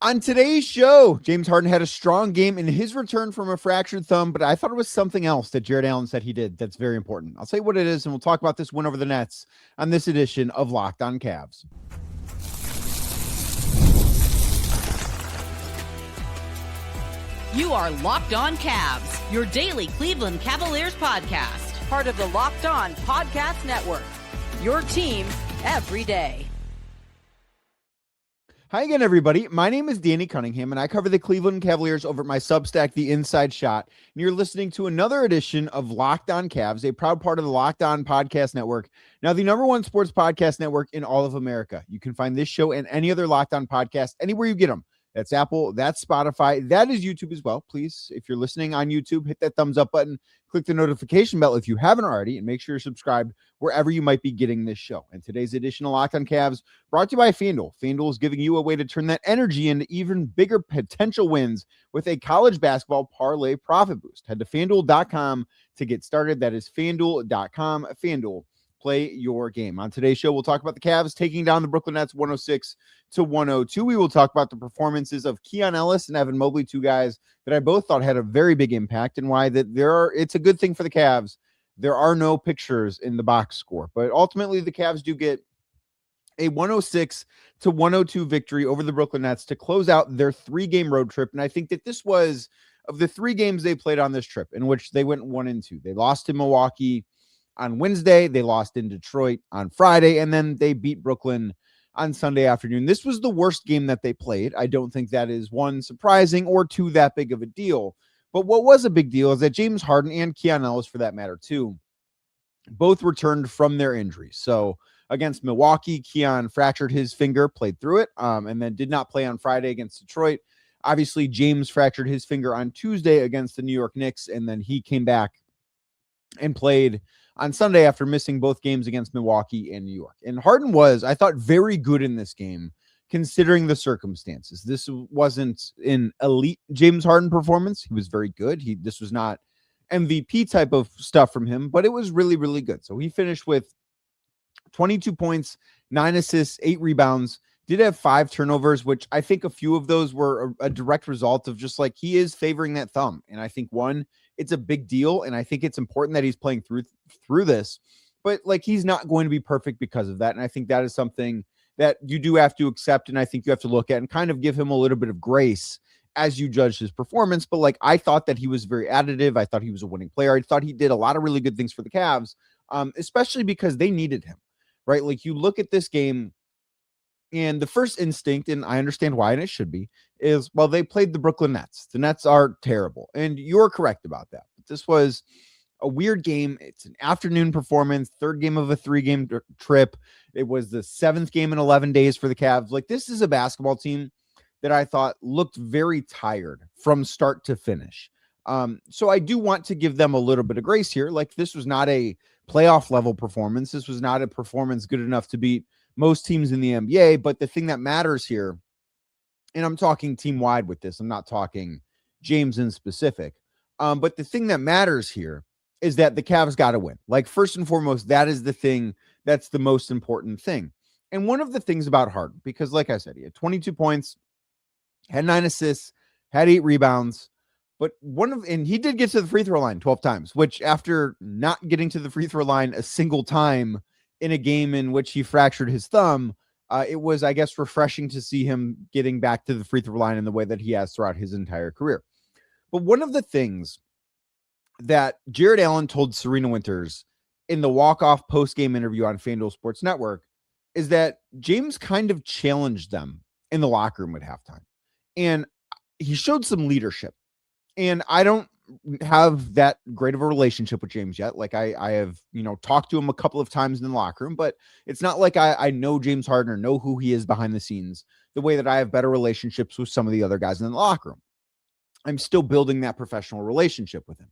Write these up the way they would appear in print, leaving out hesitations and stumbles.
On today's show, James Harden had a strong game in his return from a fractured thumb, but I thought it was something else that Jared Allen said he did that's very important. I'll tell you what it is, and we'll talk about this win over the Nets on this edition of Locked On Cavs. You are Locked On Cavs, your daily Cleveland Cavaliers podcast. Part of the Locked On Podcast Network, your team every day. Hi again, everybody. My name is Danny Cunningham, and I cover the Cleveland Cavaliers over at my Substack, The Inside Shot. And you're listening to another edition of Locked On Cavs, a proud part of the Locked On Podcast Network. Now, the number one sports podcast network in all of America. You can find this show and any other Locked On podcast anywhere you get them. That's Apple, that's Spotify, that is YouTube as well. Please, if you're listening on YouTube, hit that thumbs up button, click the notification bell if you haven't already, and make sure you're subscribed wherever you might be getting this show. And today's edition of Locked On Cavs brought to you by FanDuel. FanDuel is giving you a way to turn that energy into even bigger potential wins with a college basketball parlay profit boost. Head to FanDuel.com to get started. That is FanDuel.com. FanDuel. Play your game. On today's show, we'll talk about the Cavs taking down the Brooklyn Nets 106-102. We will talk about the performances of Keon, Ellis, and Evan Mobley, two guys that I both thought had a very big impact, and why that it's a good thing for the Cavs. There are no pictures in the box score, but ultimately the Cavs do get a 106-102 victory over the Brooklyn Nets to close out their 3-game road trip. And I think that this was, of the 3 games they played on this trip, in which they went 1-2. They lost to Milwaukee on Wednesday, they lost in Detroit on Friday, and then they beat Brooklyn on Sunday afternoon. This was the worst game that they played. I don't think that is, 1, surprising, or 2, that big of a deal. But what was a big deal is that James Harden and Keon Ellis, for that matter too, both returned from their injuries. So against Milwaukee, Keon fractured his finger, played through it, and then did not play on Friday against Detroit. Obviously, James fractured his finger on Tuesday against the New York Knicks, and then he came back and played on Sunday after missing both games against Milwaukee and New York. And Harden was, I thought, very good in this game, considering the circumstances. This wasn't an elite James Harden performance. He was very good. This was not MVP type of stuff from him, but it was really, really good. So he finished with 22 points, 9 assists, 8 rebounds, did have 5 turnovers, which I think a few of those were a direct result of just like, he is favoring that thumb. And I think, one, it's a big deal, and I think it's important that he's playing through this, but like, he's not going to be perfect because of that. And I think that is something that you do have to accept, and I think you have to look at and kind of give him a little bit of grace as you judge his performance. But like, I thought that he was very additive. I thought he was a winning player. I thought he did a lot of really good things for the Cavs, especially because they needed him, right? Like, you look at this game, and the first instinct, and I understand why, and it should be, is, well, they played the Brooklyn Nets. The Nets are terrible. And you're correct about that. But this was a weird game. It's an afternoon performance, 3rd game of a 3-game trip. It was the 7th game in 11 days for the Cavs. Like, this is a basketball team that I thought looked very tired from start to finish. So I do want to give them a little bit of grace here. Like, this was not a playoff level performance. This was not a performance good enough to beat most teams in the NBA. But the thing that matters here, and I'm talking team wide with this, I'm not talking James in specific, but the thing that matters here is that the Cavs got to win. Like, first and foremost, that is the thing that's the most important thing. And one of the things about Harden, because like I said, he had 22 points, had 9 assists, had 8 rebounds, but and he did get to the free throw line 12 times, which, after not getting to the free throw line a single time in a game in which he fractured his thumb, it was, I guess, refreshing to see him getting back to the free throw line in the way that he has throughout his entire career. But one of the things that Jared Allen told Serena Winters in the walk-off post-game interview on FanDuel Sports Network is that James kind of challenged them in the locker room at halftime. And he showed some leadership. And I don't have that great of a relationship with James yet. Like, I have, talked to him a couple of times in the locker room, but it's not like I know James Harden or know who he is behind the scenes the way that I have better relationships with some of the other guys in the locker room. I'm still building that professional relationship with him.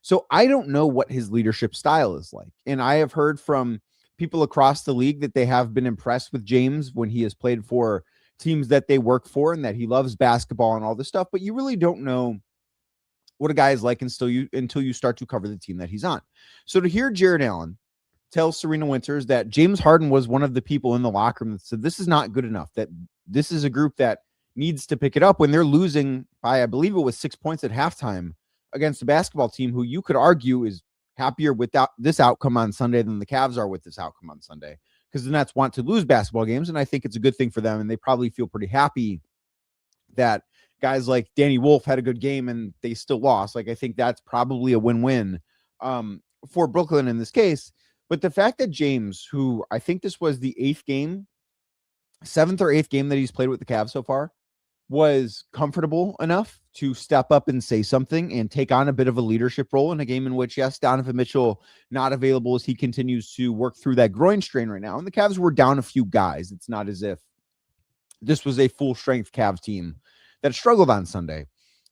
So I don't know what his leadership style is like. And I have heard from people across the league that they have been impressed with James when he has played for teams that they work for, and that he loves basketball and all this stuff. But you really don't know what a guy is like until you start to cover the team that he's on. So to hear Jared Allen tell Serena Winters that James Harden was one of the people in the locker room that said, this is not good enough, that this is a group that needs to pick it up when they're losing by, I believe it was 6 points at halftime against a basketball team who you could argue is happier with this outcome on Sunday than the Cavs are with this outcome on Sunday, because the Nets want to lose basketball games, and I think it's a good thing for them, and they probably feel pretty happy that guys like Danny Wolf had a good game and they still lost. Like, I think that's probably a win-win for Brooklyn in this case. But the fact that James, who I think this was the 7th or 8th game that he's played with the Cavs so far, was comfortable enough to step up and say something and take on a bit of a leadership role in a game in which, yes, Donovan Mitchell not available as he continues to work through that groin strain right now. And the Cavs were down a few guys. It's not as if this was a full strength Cavs team that struggled on Sunday.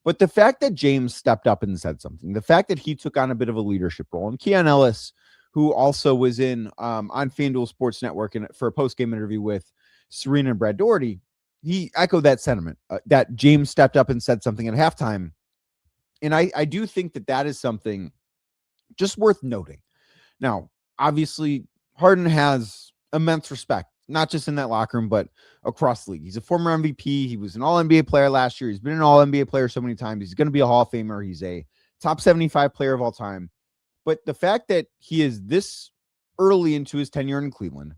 But the fact that James stepped up and said something, the fact that he took on a bit of a leadership role, and Keon Ellis, who also was in on FanDuel Sports Network and for a post-game interview with Serena and Brad Doherty, he echoed that sentiment that James stepped up and said something at halftime. And I do think that is something just worth noting. Now, obviously, Harden has immense respect, not just in that locker room, but across the league. He's a former MVP. He was an all-NBA player last year. He's been an all-NBA player so many times. He's going to be a Hall of Famer. He's a top 75 player of all time. But the fact that he is this early into his tenure in Cleveland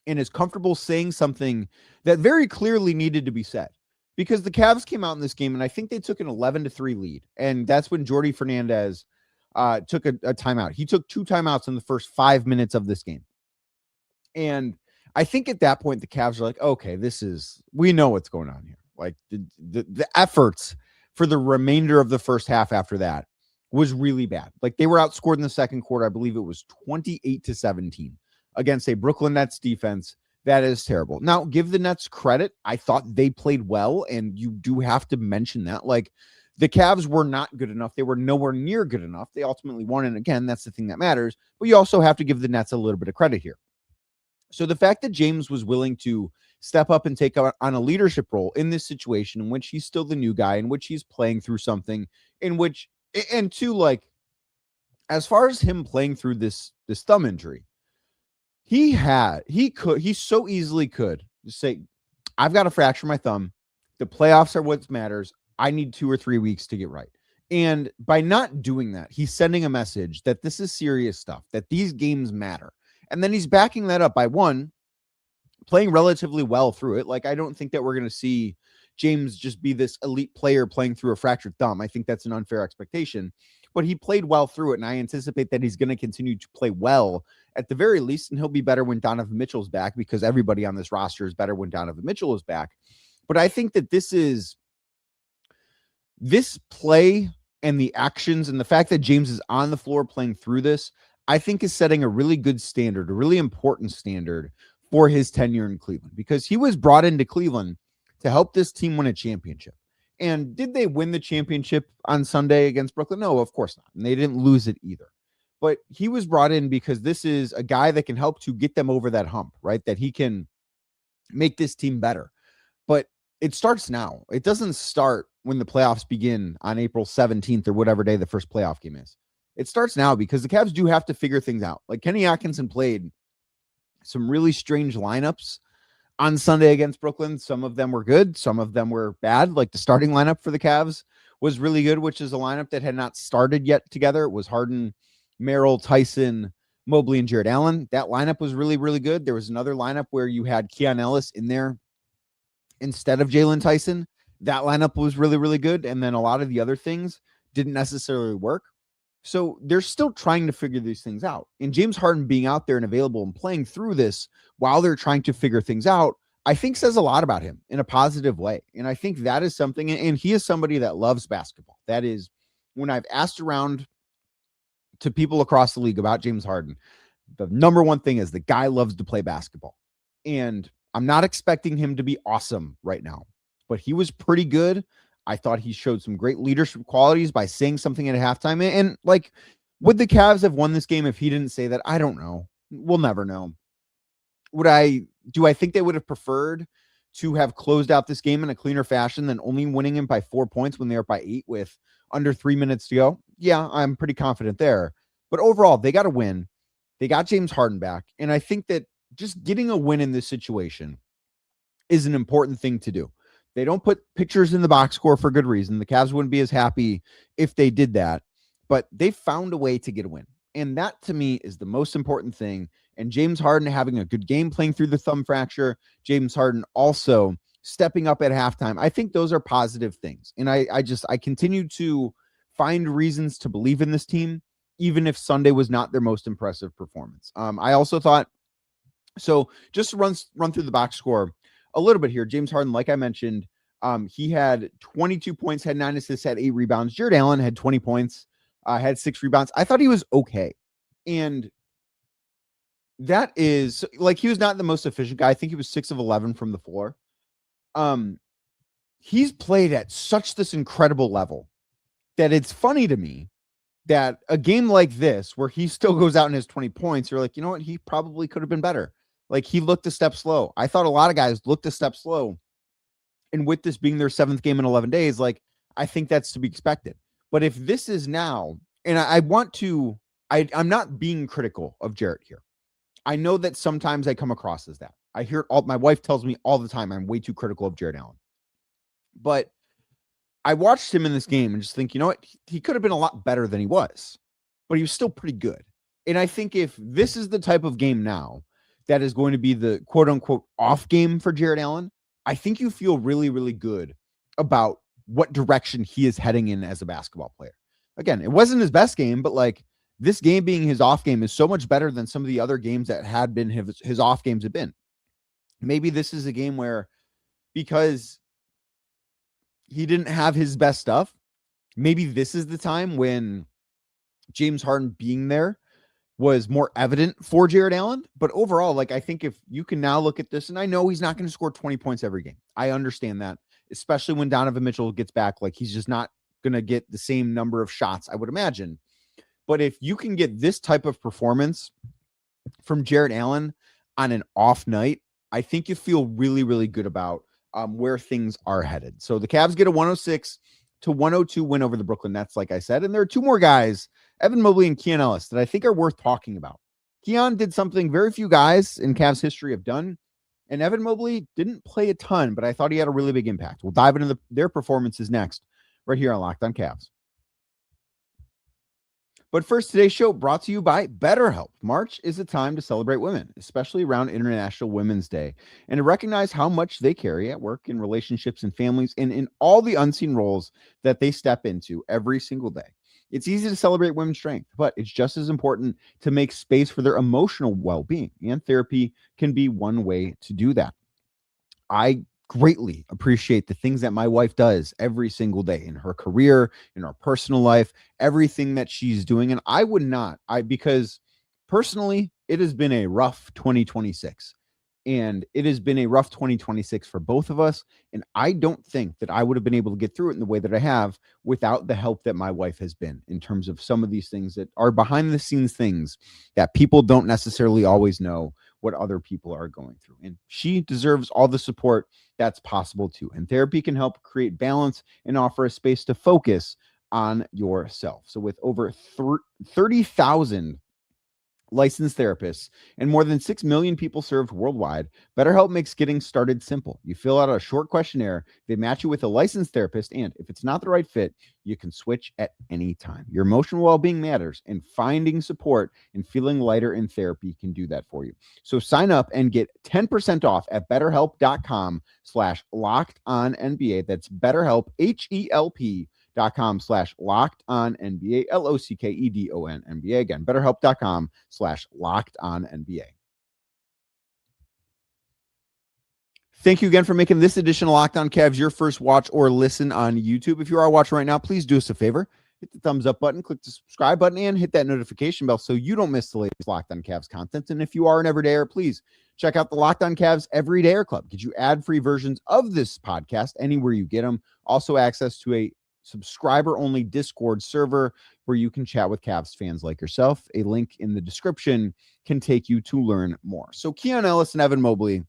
and is comfortable saying something that very clearly needed to be said, because the Cavs came out in this game and I think they took an 11-3 lead. And that's when Jordi Fernandez took a timeout. He took 2 timeouts in the first 5 minutes of this game. And I think at that point, the Cavs are like, okay, we know what's going on here. Like the efforts for the remainder of the first half after that was really bad. Like, they were outscored in the second quarter. I believe it was 28-17 against a Brooklyn Nets defense that is terrible. Now, give the Nets credit. I thought they played well, and you do have to mention that. Like, the Cavs were not good enough. They were nowhere near good enough. They ultimately won, and again, that's the thing that matters. But you also have to give the Nets a little bit of credit here. So the fact that James was willing to step up and take on a leadership role in this situation in which he's still the new guy, in which he's playing through something, in which, and two, like, as far as him playing through this thumb injury, he so easily could just say, I've got to fracture my thumb. The playoffs are what matters. I need 2 or 3 weeks to get right. And by not doing that, he's sending a message that this is serious stuff, that these games matter. And then he's backing that up by, one, playing relatively well through it. Like, I don't think that we're going to see James just be this elite player playing through a fractured thumb. I think that's an unfair expectation. But he played well through it, and I anticipate that he's going to continue to play well at the very least, and he'll be better when Donovan Mitchell's back, because everybody on this roster is better when Donovan Mitchell is back. But I think that this play and the actions and the fact that James is on the floor playing through this, I think is setting a really good standard, a really important standard for his tenure in Cleveland, because he was brought into Cleveland to help this team win a championship. And did they win the championship on Sunday against Brooklyn? No, of course not. And they didn't lose it either. But he was brought in because this is a guy that can help to get them over that hump, right? That he can make this team better. But it starts now. It doesn't start when the playoffs begin on April 17th or whatever day the first playoff game is. It starts now, because the Cavs do have to figure things out. Like, Kenny Atkinson played some really strange lineups on Sunday against Brooklyn. Some of them were good. Some of them were bad. Like, the starting lineup for the Cavs was really good, which is a lineup that had not started yet together. It was Harden, Merrill, Tyson, Mobley, and Jared Allen. That lineup was really, really good. There was another lineup where you had Keon Ellis in there instead of Jalen Tyson. That lineup was really, really good. And then a lot of the other things didn't necessarily work. So they're still trying to figure these things out. And James Harden being out there and available and playing through this while they're trying to figure things out, I think says a lot about him in a positive way. And I think that is something, and he is somebody that loves basketball. That is, when I've asked around to people across the league about James Harden, the number one thing is the guy loves to play basketball. And I'm not expecting him to be awesome right now, but he was pretty good. I thought he showed some great leadership qualities by saying something at halftime. And like, would the Cavs have won this game if he didn't say that? I don't know. We'll never know. Do I think they would have preferred to have closed out this game in a cleaner fashion than only winning him by 4 points when they were by 8 with under 3 minutes to go? Yeah, I'm pretty confident there. But overall, they got a win. They got James Harden back. And I think that just getting a win in this situation is an important thing to do. They don't put pictures in the box score for good reason. The Cavs wouldn't be as happy if they did that, but they found a way to get a win. And that to me is the most important thing. And James Harden having a good game, playing through the thumb fracture, James Harden also stepping up at halftime. I think those are positive things. And I continue to find reasons to believe in this team, even if Sunday was not their most impressive performance. I also thought, so just to run through the box score a little bit here. James Harden, like I mentioned, he had 22 points, had 9 assists, had 8 rebounds. Jared Allen had 20 points, had 6 rebounds. I thought he was okay. And that is like, he was not the most efficient guy. I think he was 6 of 11 from the floor. He's played at such this incredible level that it's funny to me that a game like this, where he still goes out and has 20 points, you're like, you know what? He probably could have been better. Like, he looked a step slow. I thought a lot of guys looked a step slow. And with this being their 7th game in 11 days, like, I think that's to be expected. But if this is now, and I'm not being critical of Jarrett here. I know that sometimes I come across as that. I hear my wife tells me all the time I'm way too critical of Jared Allen. But I watched him in this game and just think, you know what? He could have been a lot better than he was, but he was still pretty good. And I think if this is the type of game now that is going to be the quote unquote off game for Jared Allen, I think you feel really, really good about what direction he is heading in as a basketball player. Again, it wasn't his best game, but like, this game being his off game is so much better than some of the other games that had been his off games have been. Maybe this is a game where, because he didn't have his best stuff, maybe this is the time when James Harden being there was more evident for Jared Allen. But overall, like, I think if you can now look at this, and I know he's not going to score 20 points every game. I understand that, especially when Donovan Mitchell gets back. Like, he's just not going to get the same number of shots, I would imagine. But if you can get this type of performance from Jared Allen on an off night, I think you feel really, really good about where things are headed. So the Cavs get a 106-102 win over the Brooklyn Nets, like I said. And there are 2 more guys, Evan Mobley and Keon Ellis, that I think are worth talking about. Keon did something very few guys in Cavs history have done. And Evan Mobley didn't play a ton, but I thought he had a really big impact. We'll dive into their performances next, right here on Locked On Cavs. But first, today's show brought to you by Betterhelp. March is a time to celebrate women, especially around International Women's Day, and to recognize how much they carry at work, in relationships and families, and in all the unseen roles that they step into every single day. It's easy to celebrate women's strength, but it's just as important to make space for their emotional well-being, and therapy can be one way to do that. I greatly appreciate the things that my wife does every single day in her career, in her personal life, everything that she's doing. And because personally, it has been a rough 2026, and it has been a rough 2026 for both of us. And I don't think that I would have been able to get through it in the way that I have without the help that my wife has been, in terms of some of these things that are behind the scenes things that people don't necessarily always know what other people are going through. And she deserves all the support that's possible too. And therapy can help create balance and offer a space to focus on yourself. So with over 30,000 licensed therapists and more than 6 million people served worldwide, BetterHelp makes getting started simple. You fill out a short questionnaire, they match you with a licensed therapist, and if it's not the right fit, you can switch at any time. Your emotional well-being matters, and finding support and feeling lighter in therapy can do that for you. So sign up and get 10% off at betterhelp.com/lockedonnba. That's BetterHelp, HELP.com/lockedonnba, LOCKEDONNBA. Again, betterhelp.com/lockedonnba. Thank you again for making this edition of Locked On Cavs your first watch or listen on YouTube. If you are watching right now, please do us a favor. Hit the thumbs up button, click the subscribe button, and hit that notification bell so you don't miss the latest Locked On Cavs content. And if you are an everydayer, please check out the Locked On Cavs Everydayer Club. Get you ad-free versions of this podcast anywhere you get them. Also access to a subscriber-only Discord server where you can chat with Cavs fans like yourself. A link in the description can take you to learn more. So Keon Ellis and Evan Mobley,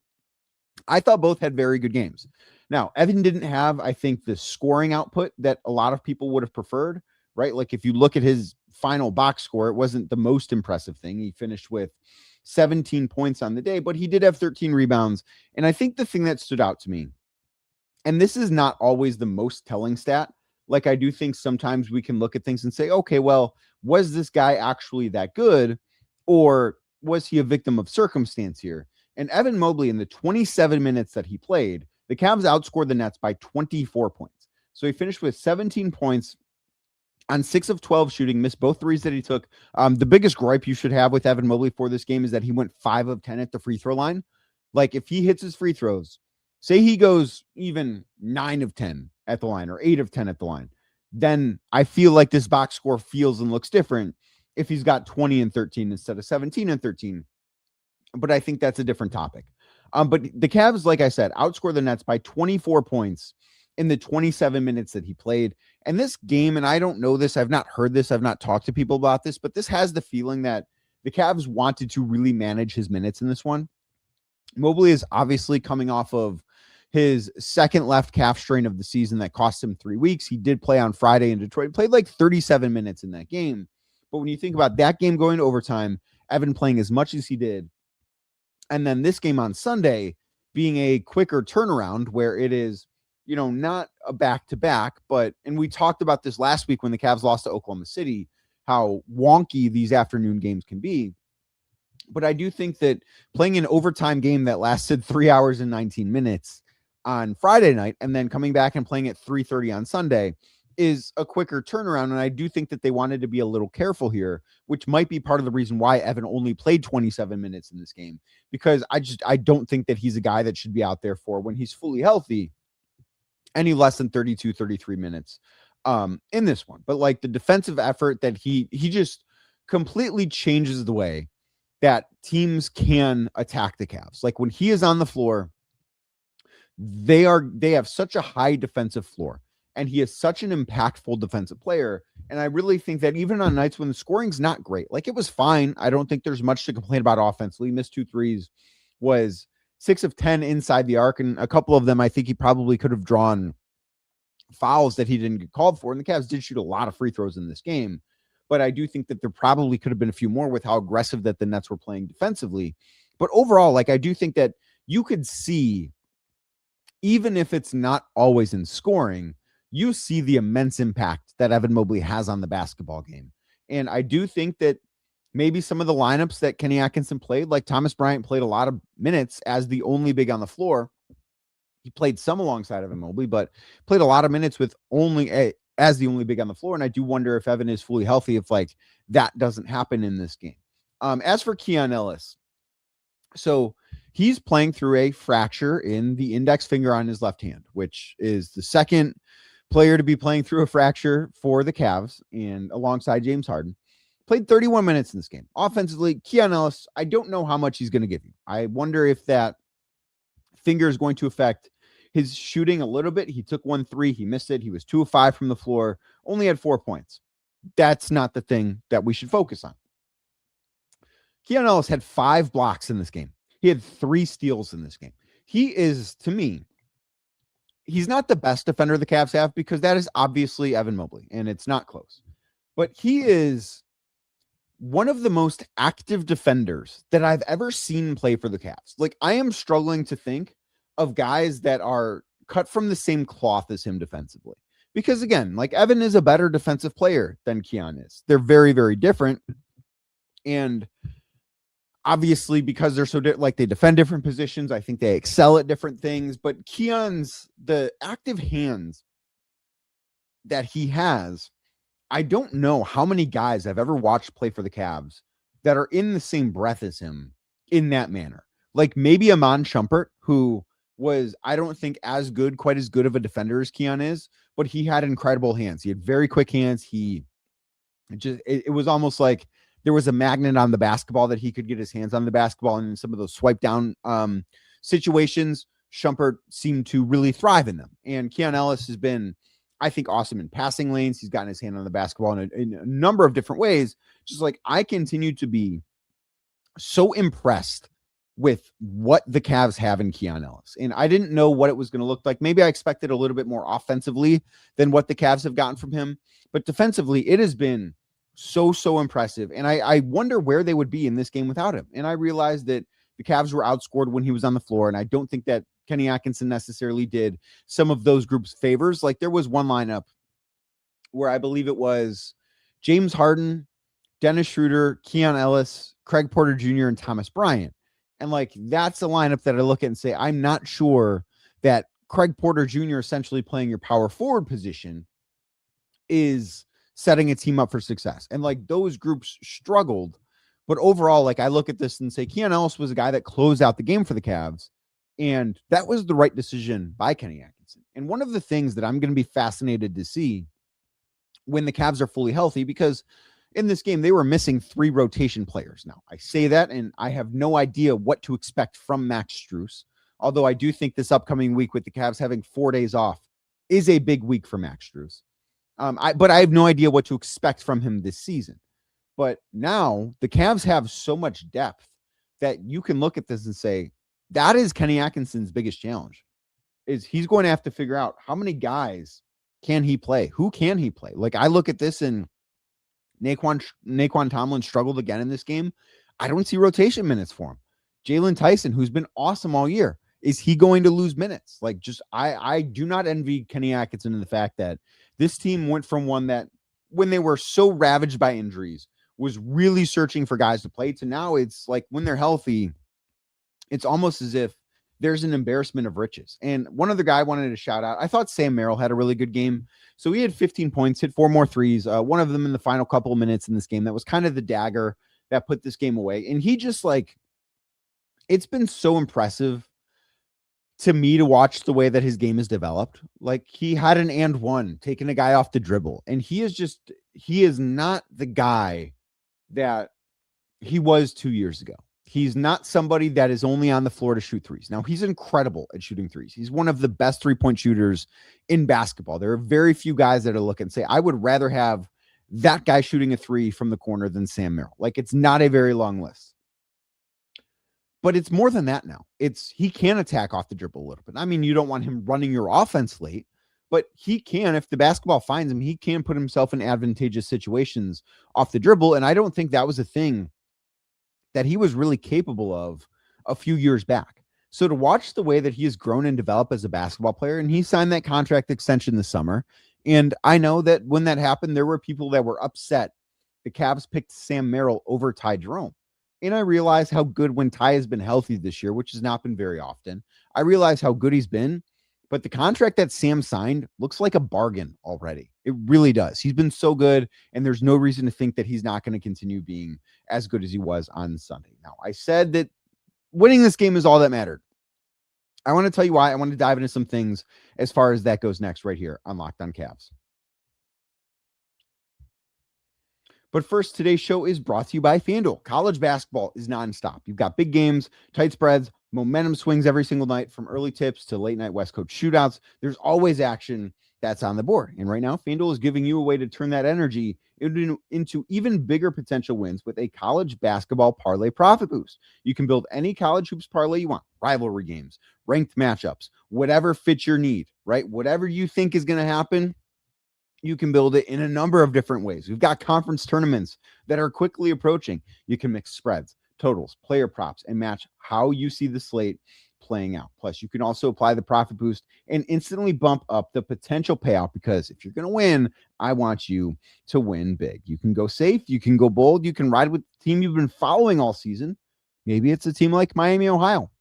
I thought both had very good games. Now, Evan didn't have, I think, the scoring output that a lot of people would have preferred, right? Like, if you look at his final box score, it wasn't the most impressive thing. He finished with 17 points on the day, but he did have 13 rebounds. And I think the thing that stood out to me And this is not always the most telling stat. Like, I do think sometimes we can look at things and say, okay, well, was this guy actually that good? Or was he a victim of circumstance here? And Evan Mobley, in the 27 minutes that he played, the Cavs outscored the Nets by 24 points. So he finished with 17 points on 6 of 12 shooting, missed both threes that he took. The biggest gripe you should have with Evan Mobley for this game is that he went 5 of 10 at the free throw line. Like, if he hits his free throws, say he goes even 9 of 10 at the line or 8 of 10 at the line, then I feel like this box score feels and looks different if he's got 20 and 13 instead of 17 and 13. But I think that's a different topic. But the Cavs, like I said, outscored the Nets by 24 points in the 27 minutes that he played. And this game, and I don't know this, I've not heard this, I've not talked to people about this, but this has the feeling that the Cavs wanted to really manage his minutes in this one. Mobley is obviously coming off of his second left calf strain of the season that cost him 3 weeks. He did play on Friday in Detroit, played like 37 minutes in that game. But when you think about that game going to overtime, Evan playing as much as he did, and then this game on Sunday being a quicker turnaround where it is, you know, not a back-to-back, but, and we talked about this last week when the Cavs lost to Oklahoma City, how wonky these afternoon games can be. But I do think that playing an overtime game that lasted 3 hours and 19 minutes on Friday night and then coming back and playing at 3:30 on Sunday is a quicker turnaround. And I do think that they wanted to be a little careful here, which might be part of the reason why Evan only played 27 minutes in this game, because I don't think that he's a guy that should be out there for, when he's fully healthy, any less than 32, 33 minutes in this one. But like the defensive effort that he just completely changes the way that teams can attack the Cavs. Like when he is on the floor, they have such a high defensive floor, and he is such an impactful defensive player. And I really think that even on nights when the scoring's not great, like it was fine, I don't think there's much to complain about offensively. He missed 2 threes, was 6 of 10 inside the arc, and a couple of them I think he probably could have drawn fouls that he didn't get called for. And the Cavs did shoot a lot of free throws in this game, but I do think that there probably could have been a few more with how aggressive that the Nets were playing defensively. But overall, like I do think that you could see, even if it's not always in scoring, you see the immense impact that Evan Mobley has on the basketball game. And I do think that maybe some of the lineups that Kenny Atkinson played, like Thomas Bryant played a lot of minutes as the only big on the floor. He played some alongside Evan Mobley, but played a lot of minutes with as the only big on the floor. And I do wonder if Evan is fully healthy, if like that doesn't happen in this game. As for Keon Ellis, so he's playing through a fracture in the index finger on his left hand, which is the second player to be playing through a fracture for the Cavs, and alongside James Harden. Played 31 minutes in this game. Offensively, Keon Ellis, I don't know how much he's going to give you. I wonder if that finger is going to affect his shooting a little bit. He took 1 3, he missed it. He was 2 of 5 from the floor, only had 4 points. That's not the thing that we should focus on. Keon Ellis had 5 blocks in this game. He had 3 steals in this game. He is, to me, he's not the best defender the Cavs have, because that is obviously Evan Mobley, and it's not close. But he is one of the most active defenders that I've ever seen play for the Cavs. Like, I am struggling to think of guys that are cut from the same cloth as him defensively. Because again, like Evan is a better defensive player than Keon is. They're very, very different. And obviously, because they're so like they defend different positions, I think they excel at different things. But Keon's, the active hands that he has, I don't know how many guys I've ever watched play for the Cavs that are in the same breath as him in that manner. Like maybe Iman Shumpert, who was, I don't think quite as good of a defender as Keon is, but he had incredible hands. He had very quick hands. It was almost like there was a magnet on the basketball that he could get his hands on the basketball. And in some of those swipe down situations, Shumpert seemed to really thrive in them. And Keon Ellis has been, I think, awesome in passing lanes. He's gotten his hand on the basketball in a number of different ways. Just like I continue to be so impressed with what the Cavs have in Keon Ellis. And I didn't know what it was going to look like. Maybe I expected a little bit more offensively than what the Cavs have gotten from him. But defensively, it has been so impressive. And I wonder where they would be in this game without him. And I realized that the Cavs were outscored when he was on the floor. And I don't think that Kenny Atkinson necessarily did some of those groups favors. Like there was one lineup where I believe it was James Harden, Dennis Schroeder, Keon Ellis, Craig Porter Jr., and Thomas Bryant. And like that's a lineup that I look at and say, I'm not sure that Craig Porter Jr. essentially playing your power forward position is setting a team up for success. And like those groups struggled. But overall, like I look at this and say, Keon Ellis was a guy that closed out the game for the Cavs. And that was the right decision by Kenny Atkinson. And one of the things that I'm going to be fascinated to see when the Cavs are fully healthy, because in this game, they were missing 3 rotation players. Now, I say that, and I have no idea what to expect from Max Strus, although I do think this upcoming week with the Cavs having 4 days off is a big week for Max Strus. But I have no idea what to expect from him this season. But now the Cavs have so much depth that you can look at this and say, that is Kenny Atkinson's biggest challenge, is he's going to have to figure out how many guys can he play? Who can he play? Like I look at this and Naquan Tomlin struggled again in this game. I don't see rotation minutes for him. Jalen Tyson, who's been awesome all year, is he going to lose minutes? Like just, I do not envy Kenny Atkinson in the fact that this team went from one that when they were so ravaged by injuries was really searching for guys to play to now it's like when they're healthy, it's almost as if there's an embarrassment of riches. And one other guy I wanted to shout out, I thought Sam Merrill had a really good game. So he had 15 points, hit 4 more threes, one of them in the final couple of minutes in this game. That was kind of the dagger that put this game away. And he just like, it's been so impressive to me to watch the way that his game is developed. Like he had an and one, taking a guy off the dribble. And he is not the guy that he was 2 years ago. He's not somebody that is only on the floor to shoot threes. Now, he's incredible at shooting threes. He's one of the best 3-point shooters in basketball. There are very few guys that are looking and say, I would rather have that guy shooting a 3 from the corner than Sam Merrill. Like, it's not a very long list. But it's more than that now. He can attack off the dribble a little bit. I mean, you don't want him running your offense late, but he can, if the basketball finds him, he can put himself in advantageous situations off the dribble. And I don't think that was a thing that he was really capable of a few years back. So to watch the way that he has grown and developed as a basketball player, and he signed that contract extension this summer. And I know that when that happened, there were people that were upset the Cavs picked Sam Merrill over Ty Jerome. And I realize how good when Ty has been healthy this year, which has not been very often. I realize how good he's been, but the contract that Sam signed looks like a bargain already. It really does. He's been so good, and there's no reason to think that he's not going to continue being as good as he was on Sunday. Now, I said that winning this game is all that mattered. I want to tell you why. I want to dive into some things as far as that goes next right here on Locked On Cavs. But first, today's show is brought to you by FanDuel. College basketball is nonstop. You've got big games, tight spreads, momentum swings every single night, from early tips to late night West Coast shootouts. There's always action that's on the board. And right now, FanDuel is giving you a way to turn that energy into even bigger potential wins with a college basketball parlay profit boost. You can build any college hoops parlay you want, rivalry games, ranked matchups, whatever fits your need, right? Whatever you think is going to happen, you can build it in a number of different ways. We've got conference tournaments that are quickly approaching. You can mix spreads, totals, player props, and match how you see the slate playing out. Plus, you can also apply the profit boost and instantly bump up the potential payout, because if you're going to win, I want you to win big. You can go safe. You can go bold. You can ride with the team you've been following all season. Maybe it's a team like Miami, Ohio.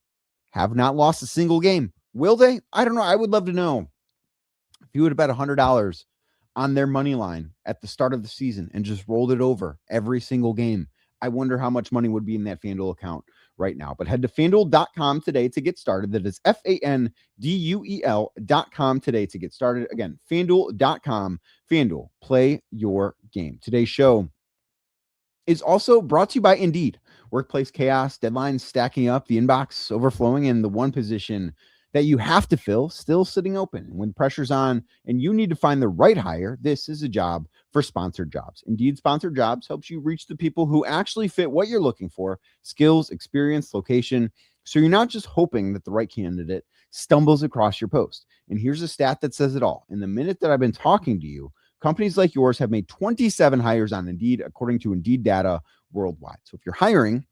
Have not lost a single game. Will they? I don't know. I would love to know. If you would have bet $100 on their money line at the start of the season and just rolled it over every single game, I wonder how much money would be in that FanDuel account right now. But head to FanDuel.com today to get started. That is FanDuel.com today to get started. Again, FanDuel.com. FanDuel, play your game. Today's show is also brought to you by Indeed. Workplace chaos, deadlines stacking up, the inbox overflowing, and the one position that you have to fill still sitting open. And when pressure's on and you need to find the right hire, this is a job for Sponsored Jobs. Indeed Sponsored Jobs helps you reach the people who actually fit what you're looking for: skills, experience, location. So you're not just hoping that the right candidate stumbles across your post. And here's a stat that says it all. In the minute that I've been talking to you, companies like yours have made 27 hires on Indeed, according to Indeed data worldwide. So if you're hiring,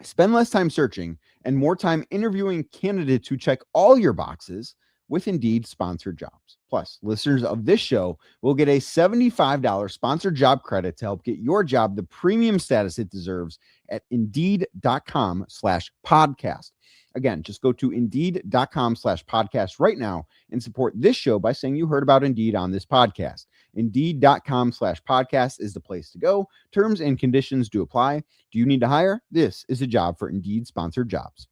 Spend less time searching and more time interviewing candidates who check all your boxes with Indeed sponsored jobs. Plus, listeners of this show will get a $75 sponsored job credit to help get your job the premium status it deserves at Indeed.com/podcast. Again, just go to Indeed.com/podcast right now and support this show by saying you heard about Indeed on this podcast. Indeed.com/podcast is the place to go. Terms and conditions do apply. Do you need to hire? This is a job for Indeed sponsored jobs.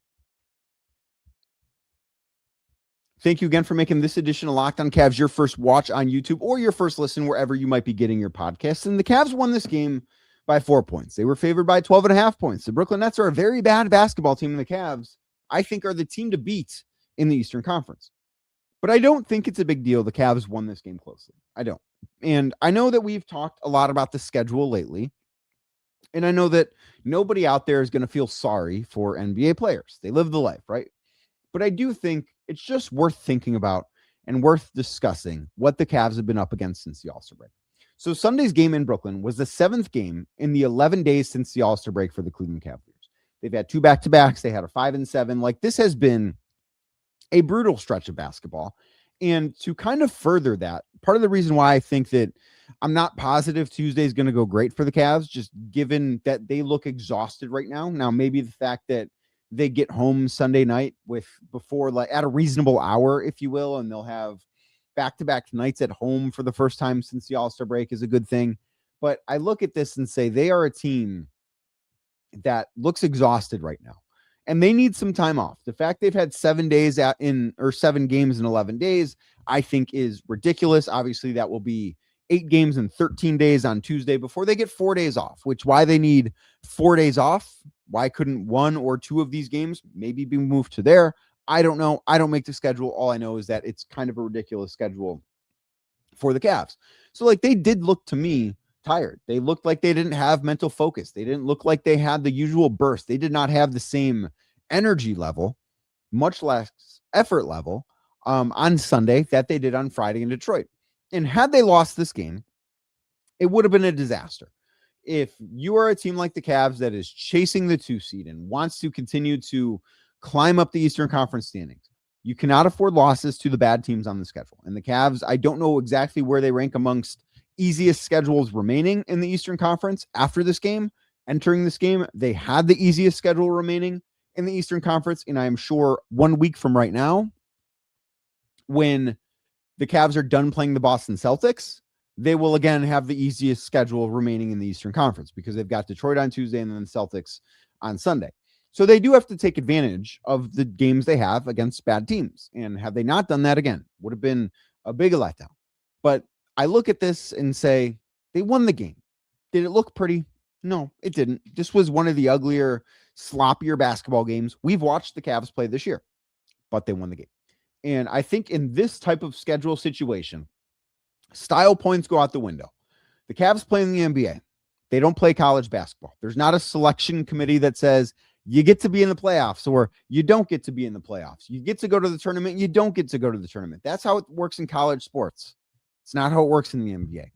Thank you again for making this edition of Locked on Cavs your first watch on YouTube or your first listen wherever you might be getting your podcasts. And the Cavs won this game by 4 points. They were favored by 12.5 points. The Brooklyn Nets are a very bad basketball team, and the Cavs, I think, are the team to beat in the Eastern Conference. But I don't think it's a big deal the Cavs won this game closely. I don't. And I know that we've talked a lot about the schedule lately. And I know that nobody out there is going to feel sorry for NBA players. They live the life, right? But I do think it's just worth thinking about and worth discussing what the Cavs have been up against since the All-Star break. So Sunday's game in Brooklyn was the 7th game in the 11 days since the All-Star break for the Cleveland Cavaliers. They've had 2 back-to-backs. They had a 5-7. Like, this has been a brutal stretch of basketball. And to kind of further that, part of the reason why I think that I'm not positive Tuesday is going to go great for the Cavs, just given that they look exhausted right now. Now, maybe the fact that they get home Sunday night before like at a reasonable hour, if you will, and they'll have back-to-back nights at home for the first time since the All-Star break is a good thing. But I look at this and say they are a team that looks exhausted right now, and they need some time off. The fact they've had 7 games in 11 days, I think is ridiculous. Obviously, that will be 8 games in 13 days on Tuesday before they get 4 days off, which why they need 4 days off. Why couldn't 1 or 2 of these games maybe be moved to there? I don't know. I don't make the schedule. All I know is that it's kind of a ridiculous schedule for the Cavs. So like they did look to me tired. They looked like they didn't have mental focus. They didn't look like they had the usual burst. They did not have the same energy level, much less effort level on Sunday that they did on Friday in Detroit. And had they lost this game, it would have been a disaster. If you are a team like the Cavs that is chasing the 2 seed and wants to continue to climb up the Eastern Conference standings, you cannot afford losses to the bad teams on the schedule. And the Cavs, I don't know exactly where they rank amongst easiest schedules remaining in the Eastern Conference after this game. Entering this game, they had the easiest schedule remaining in the Eastern Conference. And I am sure 1 week from right now, when the Cavs are done playing the Boston Celtics, they will again have the easiest schedule remaining in the Eastern Conference because they've got Detroit on Tuesday and then the Celtics on Sunday. So they do have to take advantage of the games they have against bad teams. And have they not done that again, would have been a big letdown. But I look at this and say, they won the game. Did it look pretty? No, it didn't. This was one of the uglier, sloppier basketball games we've watched the Cavs play this year, but they won the game. And I think in this type of schedule situation, style points go out the window. The Cavs play in the NBA. They don't play college basketball. There's not a selection committee that says you get to be in the playoffs or you don't get to be in the playoffs. You get to go to the tournament. You don't get to go to the tournament. That's how it works in college sports. It's not how it works in the NBA.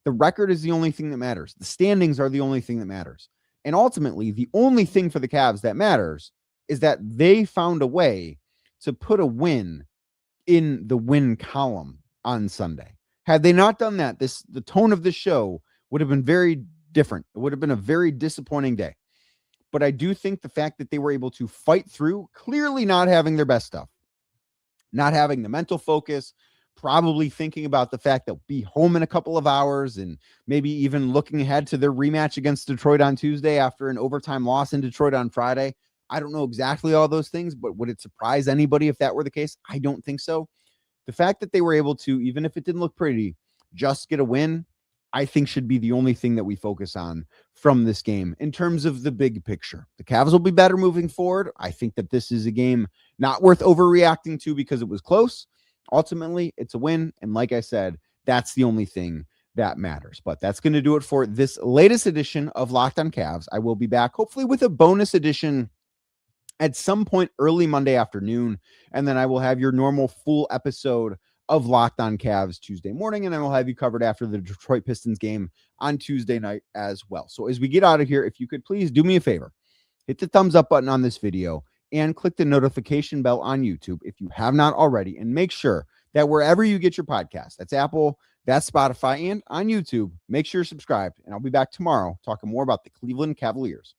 The record is the only thing that matters. The standings are the only thing that matters. And ultimately, the only thing for the Cavs that matters is that they found a way to put a win in the win column on Sunday. Had they not done that, the tone of the show would have been very different. It would have been a very disappointing day. But I do think the fact that they were able to fight through, clearly not having their best stuff, not having the mental focus, probably thinking about the fact they'll be home in a couple of hours and maybe even looking ahead to their rematch against Detroit on Tuesday after an overtime loss in Detroit on Friday. I don't know exactly all those things, but would it surprise anybody if that were the case? I don't think so. The fact that they were able to, even if it didn't look pretty, just get a win, I think should be the only thing that we focus on from this game in terms of the big picture. The Cavs will be better moving forward. I think that this is a game not worth overreacting to because it was close. Ultimately, it's a win. And like I said, that's the only thing that matters. But that's going to do it for this latest edition of Locked on Cavs. I will be back hopefully with a bonus edition at some point early Monday afternoon. And then I will have your normal full episode of Locked on Cavs Tuesday morning. And I will have you covered after the Detroit Pistons game on Tuesday night as well. So as we get out of here, if you could please do me a favor, hit the thumbs up button on this video and click the notification bell on YouTube if you have not already. And make sure that wherever you get your podcast, that's Apple, that's Spotify, and on YouTube, make sure you're subscribed. And I'll be back tomorrow talking more about the Cleveland Cavaliers.